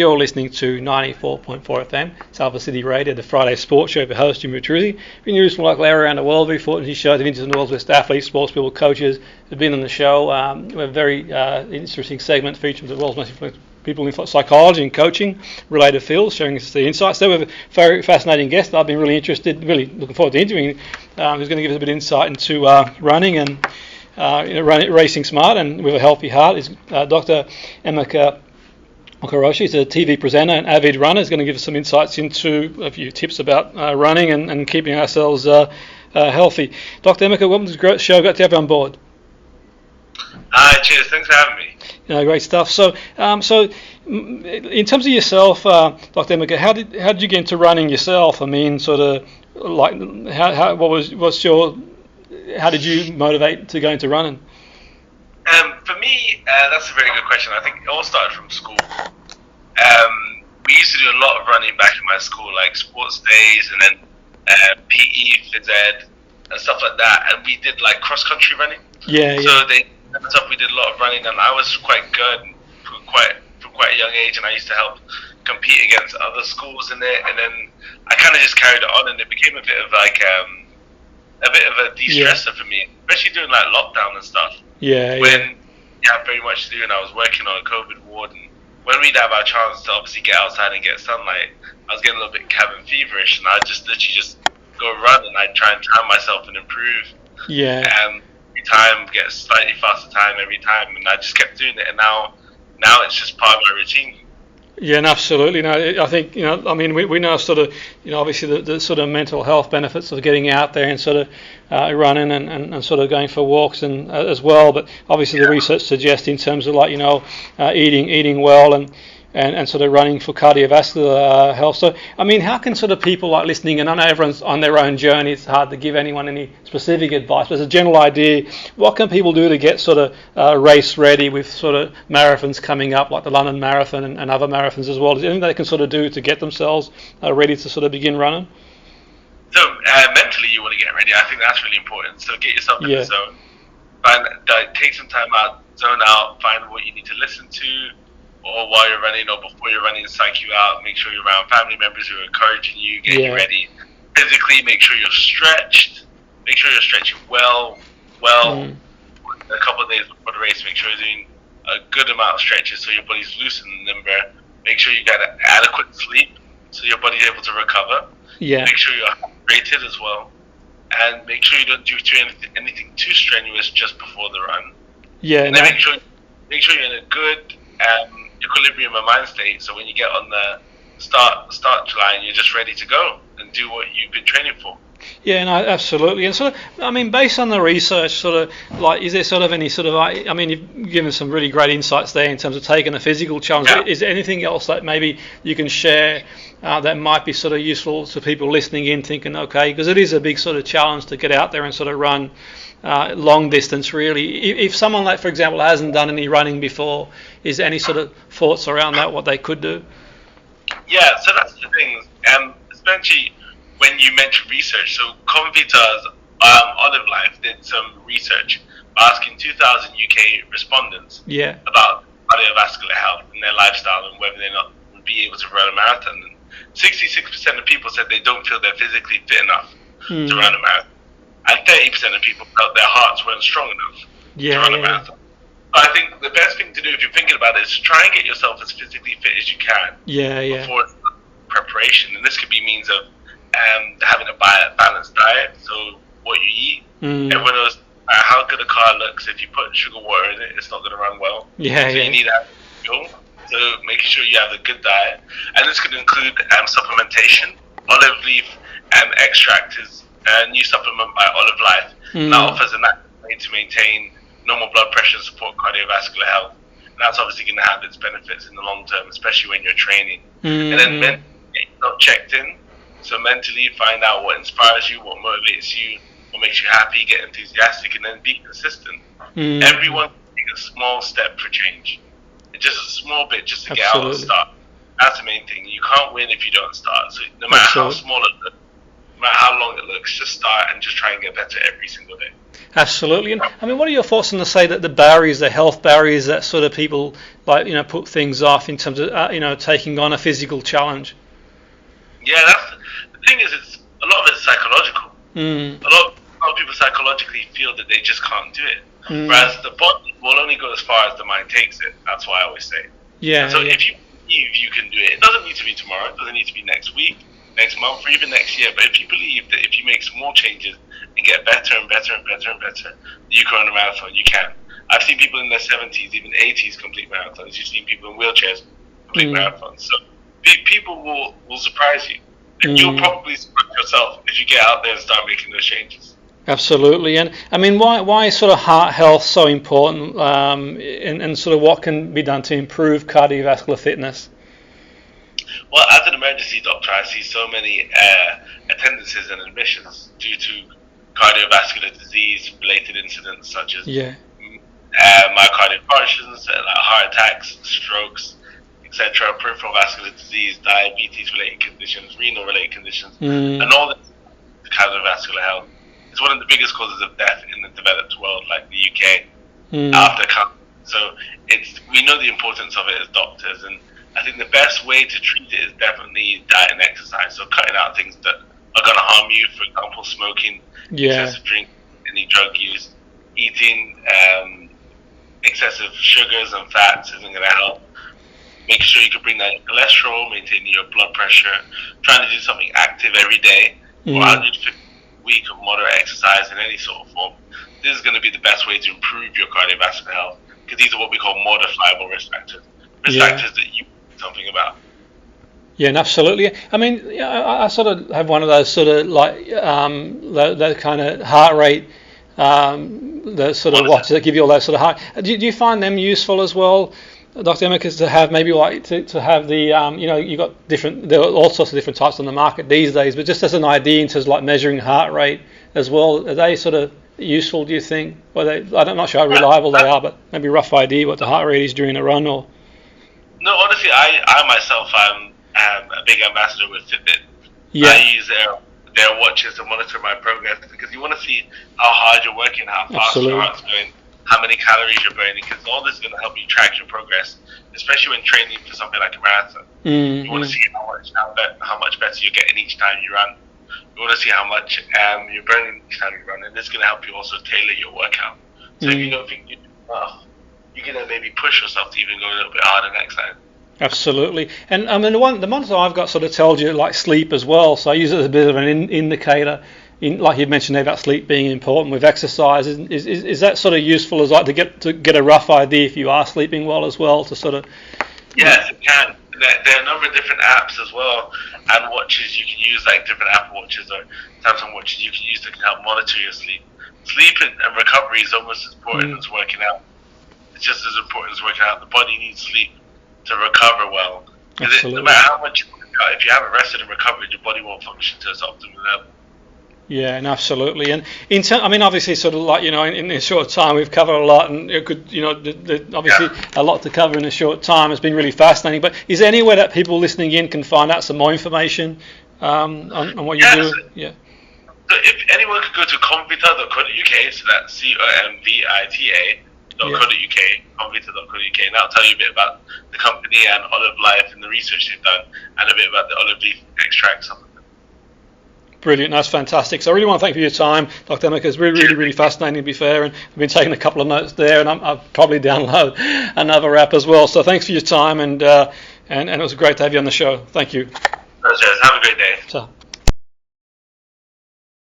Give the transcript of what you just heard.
You're listening to 94.4 FM, Salford City Radio, the Friday sports show with host Jimmy Petruzzi. Been news from local area around the world. We've fought shows of interest in the world's best athletes, sports people, coaches who've been on the show. We have a very interesting segment featuring the world's most influential people in psychology and coaching related fields, showing us the insights. So we have a very fascinating guest that I've been really looking forward to interviewing, who's going to give us a bit of insight into running and racing smart and with a healthy heart. Is Dr Emeka Okorocha. He's a TV presenter and avid runner. He's going to give us some insights into a few tips about running and keeping ourselves healthy. Dr. Emeka, welcome to the show. Got to have you on board. Cheers. Thanks for having me. Great stuff. So in terms of yourself, Dr. Emeka, how did you get into running yourself? I mean, sort of like how did you motivate to go into running? For me, that's a very good question. I think it all started from school. We used to do a lot of running back in my school, like sports days and then PE, phys ed, and stuff like that. And we did like cross-country running. So we did a lot of running, and I was quite good from quite a young age, and I used to help compete against other schools in it. And then I kind of just carried it on, and it became a bit of like a de-stressor for me, especially during like lockdown and stuff. When you have very much to do, and I was working on a COVID ward, and when we'd have our chance to obviously get outside and get sunlight, I was getting a little bit cabin feverish, and I'd just literally go run, and I'd try and time myself and improve. Every time, get a slightly faster time every time, and I just kept doing it, and now it's just part of my routine. Yeah, and absolutely. No, I think, I mean, we know sort of, obviously the sort of mental health benefits of getting out there and sort of running and sort of going for walks and as well. But obviously the research suggests in terms of like, eating well and sort of running for cardiovascular health. So, I mean, how can sort of people like listening, and I know everyone's on their own journey, it's hard to give anyone any specific advice, but as a general idea, what can people do to get sort of race ready with sort of marathons coming up, like the London Marathon and other marathons as well? Is there anything they can sort of do to get themselves ready to sort of begin running? So, mentally you want to get ready. I think that's really important. So get yourself in the zone. Take some time out, zone out, find what you need to listen to, or while you're running or before you're running, psych you out. Make sure you're around family members who are encouraging you, getting you ready. Physically, make sure you're stretched. Make sure you're stretching well. A couple of days before the race, make sure you're doing a good amount of stretches so your body's loose and limber. Make sure you get adequate sleep so your body's able to recover. Make sure you're hydrated as well. And make sure you don't do anything too strenuous just before the run. And then make sure you're in a good equilibrium of mind state, so when you get on the start line, you're just ready to go and do what you've been training for. Yeah, no, absolutely. And sort of, I mean, based on the research, sort of like, is there sort of any sort of, I mean, you've given some really great insights there in terms of taking a physical challenge. Is there anything else that maybe you can share that might be sort of useful to people listening in, thinking, okay, because it is a big sort of challenge to get out there and sort of run long distance, really. If someone, like, for example, hasn't done any running before, is there any sort of thoughts around that, what they could do? Yeah, so that's the thing. Especially when you mention research, so Convitas Olive Life did some research asking 2,000 UK respondents about cardiovascular health and their lifestyle and whether they not would be able to run a marathon. And 66% of people said they don't feel they're physically fit enough to run a marathon. And 30% of people felt their hearts weren't strong enough to run a marathon. I think the best thing to do if you're thinking about it is try and get yourself as physically fit as you can before preparation. And this could be means of having a balanced diet, so what you eat. Everyone knows how good a car looks. If you put sugar water in it, it's not going to run well. You need to have fuel. So making sure you have a good diet. And this could include supplementation. Olive leaf extract is a new supplement by Olive Life that offers a natural way to maintain normal blood pressure and support cardiovascular health. And that's obviously going to have its benefits in the long term, especially when you're training. And then mentally, get yourself checked in. So mentally find out what inspires you, what motivates you, what makes you happy, get enthusiastic, and then be consistent. Everyone can take a small step for change. Just a small bit, just to get out and start. That's the main thing. You can't win if you don't start. So no matter how small it looks, no matter how long it looks, just start and just try and get better every single day. Absolutely. And I mean, what are your thoughts on the say that the barriers, the health barriers that sort of people like, put things off in terms of, taking on a physical challenge? Yeah, that's the thing is, it's a lot of it's psychological. A lot of people psychologically feel that they just can't do it, whereas the body will only go as far as the mind takes it. That's what I always say. Yeah. So if you believe you can do it, it doesn't need to be tomorrow. It doesn't need to be next week, next month, or even next year. But if you believe that if you make small changes and get better and better and better and better, you can run a marathon. You can. I've seen people in their 70s, even 80s, complete marathons. You've seen people in wheelchairs complete marathons. So people will surprise you. And you'll probably surprise yourself if you get out there and start making those changes. Absolutely. And I mean, why is sort of heart health so important, and sort of what can be done to improve cardiovascular fitness? Well, as an emergency doctor, I see so many attendances and admissions due to cardiovascular disease-related incidents such as myocardial infarctions, heart attacks, strokes, etc., peripheral vascular disease, diabetes-related conditions, renal-related conditions, and all this cardiovascular health. It's one of the biggest causes of death in the developed world, like the UK, after cancer. So we know the importance of it as doctors, and I think the best way to treat it is definitely diet and exercise. So cutting out things that are going to harm you, for example, smoking, excessive drink, any drug use, eating excessive sugars and fats isn't going to help. Making sure you can bring down your cholesterol, maintaining your blood pressure, trying to do something active every day, or 150 a week of moderate exercise in any sort of form. This is going to be the best way to improve your cardiovascular health, because these are what we call modifiable risk factors. Factors that you know something about. Yeah, and absolutely. I mean, I sort of have one of those sort of like that kind of heart rate, the sort of watches that give you all that sort of heart. Do you find them useful as well, Dr. Emeka, to have maybe like to have the you got different, there are all sorts of different types on the market these days, but just as an idea in terms of like measuring heart rate as well, are they sort of useful, do you think? Or I'm not sure how reliable they are, but maybe a rough idea what the heart rate is during a run or. No, honestly, I myself am a big ambassador with Fitbit. Yeah. I use their watches to monitor my progress, because you want to see how hard you're working, how fast your heart's going, how many calories you're burning, because all this is going to help you track your progress, especially when training for something like a marathon. You want to see how much better you're getting each time you run. You want to see how much you're burning each time you run, and this is going to help you also tailor your workout. So if you don't think you're doing enough, you're going to maybe push yourself to even go a little bit harder next time. Absolutely. And I mean, the monitor I've got sort of tells you like sleep as well, so I use it as a bit of an indicator. Like you mentioned there about sleep being important with exercise. Is that sort of useful as like to get a rough idea if you are sleeping well as well, to sort of? Yes, it can. There are a number of different apps as well, and watches you can use, like different Apple watches or Samsung watches you can use that can help monitor your sleep. Sleep and recovery is almost as important as working out. It's just as important as working out. The body needs sleep to recover well. Because no matter how much you work out, if you haven't rested and recovered, your body won't function to its optimal level. Yeah, and absolutely. And I mean, obviously, sort of like, in a short time, we've covered a lot, and it could, obviously a lot to cover in a short time. It's been really fascinating. But is there anywhere that people listening in can find out some more information on what you do? Yeah. So if anyone could go to convita.co.uk, so that's COMVITA.co.uk, convita.co.uk, and that'll tell you a bit about the company and Olive Life and the research they've done, and a bit about the olive leaf extract. Brilliant, that's fantastic. So I really want to thank you for your time, Dr. Emeka. It's really fascinating, to be fair, and I've been taking a couple of notes there, and I'll probably download another app as well. So thanks for your time, and it was great to have you on the show. Thank you. Have a great day. So.